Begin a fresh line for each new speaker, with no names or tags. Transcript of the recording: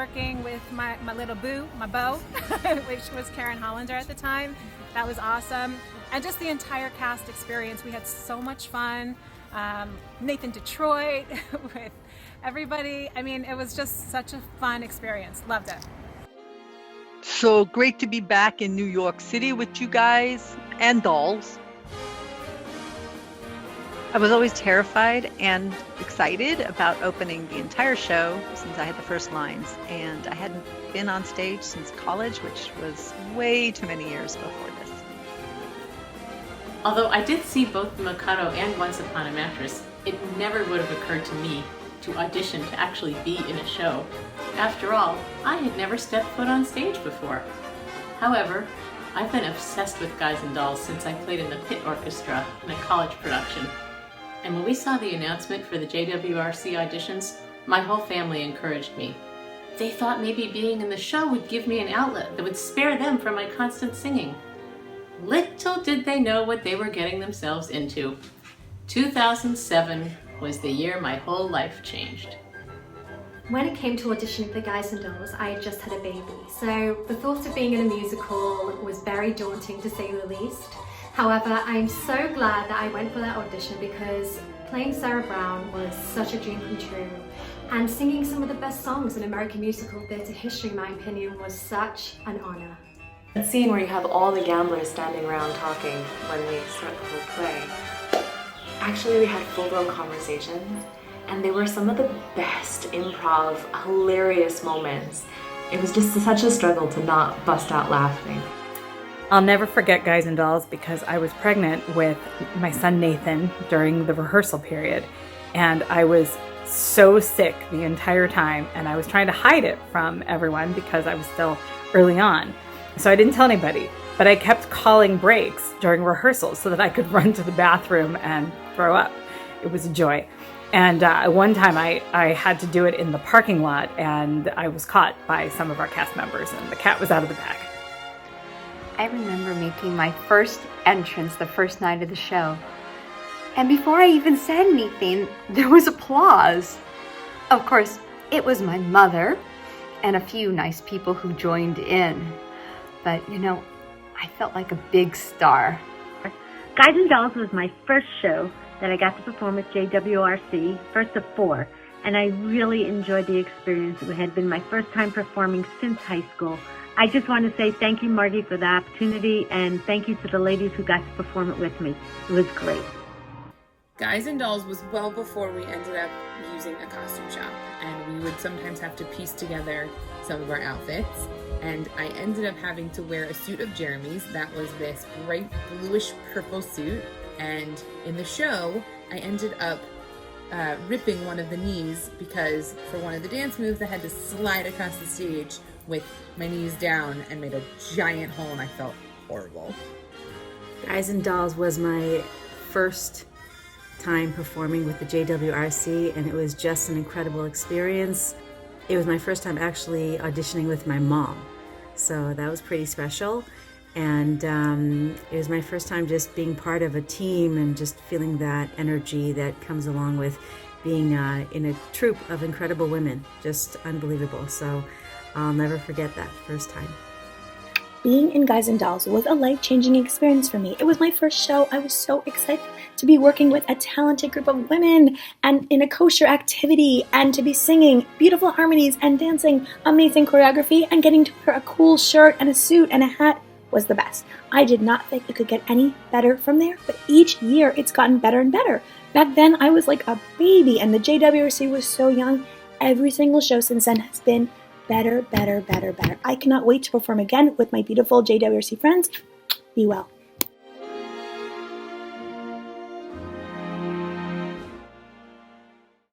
working with my little boo, my beau, which was Karen Holender at the time. That was awesome. And just the entire cast experience. We had so much fun. Nathan Detroit with everybody. I mean, it was just such a fun experience. Loved it.
So great to be back in New York City with you guys and dolls. I was always terrified and excited about opening the entire show since I had the first lines, and I hadn't been on stage since college, which was way too many years before this.
Although I did see both The Mikado and Once Upon a Mattress, it never would have occurred to me to audition to actually be in a show. After all, I had never stepped foot on stage before. However, I've been obsessed with Guys and Dolls since I played in the pit orchestra in a college production. And when we saw the announcement for the JWRC auditions, my whole family encouraged me. They thought maybe being in the show would give me an outlet that would spare them from my constant singing. Little did they know what they were getting themselves into. 2007 was the year my whole life changed.
When it came to auditioning for Guys and Dolls, I had just had a baby, so the thought of being in a musical was very daunting to say the least. However, I'm so glad that I went for that audition because playing Sarah Brown was such a dream come true. And singing some of the best songs in American musical theatre history, in my opinion, was such an honor.
That scene where you have all the gamblers standing around talking when we start the whole play. Actually, we had full-blown conversations, and they were some of the best improv, hilarious moments. It was just such a struggle to not bust out laughing.
I'll never forget Guys and Dolls because I was pregnant with my son Nathan during the rehearsal period, and I was so sick the entire time, and I was trying to hide it from everyone because I was still early on. So I didn't tell anybody, but I kept calling breaks during rehearsals so that I could run to the bathroom and throw up. It was a joy. And one time I had to do it in the parking lot, and I was caught by some of our cast members, and the cat was out of the bag.
I remember making my first entrance the first night of the show. And before I even said anything, there was applause. Of course, it was my mother and a few nice people who joined in. But, you know, I felt like a big star.
Guys and Dolls was my first show that I got to perform with JWRC, first of 4. And I really enjoyed the experience. It had been my first time performing since high school. I just want to say thank you, Margy, for the opportunity, and thank you to the ladies who got to perform it with me. It was great.
Guys and Dolls was well before we ended up using a costume shop, and we would sometimes have to piece together some of our outfits, and I ended up having to wear a suit of Jeremy's that was this bright bluish purple suit, and in the show, I ended up ripping one of the knees because for one of the dance moves, I had to slide across the stage with my knees down and made a giant hole, and I felt horrible.
Guys and Dolls was my first time performing with the JWRC, and it was just an incredible experience. It was my first time actually auditioning with my mom, so that was pretty special. And it was my first time just being part of a team and just feeling that energy that comes along with being in a troupe of incredible women. Just unbelievable. So I'll never forget that first time.
Being in Guys and Dolls was a life-changing experience for me. It was my first show. I was so excited to be working with a talented group of women and in a kosher activity and to be singing beautiful harmonies and dancing amazing choreography and getting to wear a cool shirt and a suit and a hat was the best. I did not think it could get any better from there, but each year it's gotten better and better. Back then I was like a baby and the JWRC was so young. Every single show since then has been better, better, better, better. I cannot wait to perform again with my beautiful JWRC friends. Be well.